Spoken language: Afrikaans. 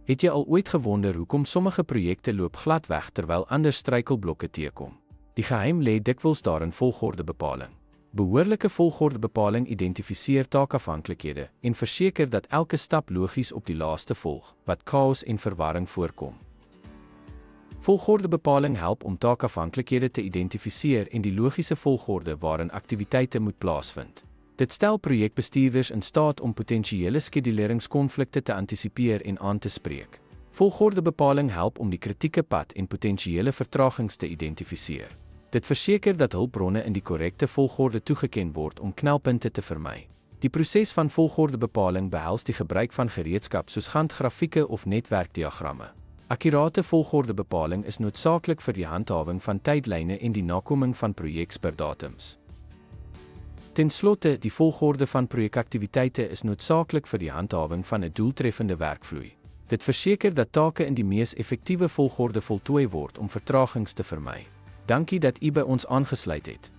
Het jy al ooit gewonder hoekom sommige projekte loop glad weg terwyl ander struikelblokke teekom? Die geheim lê dikwels daarin volgordebepaling. Behoorlike volgordebepaling identifiseer taakafhanklikhede en verseker dat elke stap logies op die laaste volg, wat chaos en verwarring voorkom. Volgordebepaling help om taakafhanklikhede te identifiseer en die logiese volgorde waarin aktiwiteite moet plaasvind. Dit stel projekbestuurders in staat om potensiële skeduleringskonflikte te antisipeer en aan te spreek. Volgordebepaling help om die kritieke pad en potensiële vertragings te identifiseer. Dit verseker dat hulpbronne in die korrekte volgorde toegeken word om knelpunte te vermy. Die proses van volgordebepaling behels die gebruik van gereedskap soos Gantt-grafieke of netwerkdiagramme. Akkurate volgordebepaling is noodsaaklik vir die handhawing van tydlyne en die nakoming van projeksperdatums. Ten slotte, die volgorde van projekaktiwiteite is noodsaaklik vir die handhawing van 'n doeltreffende werkvloei. Dit verseker dat take in die mees effektiewe volgorde voltooi word om vertragings te vermy. Dankie dat u by ons aangesluit het.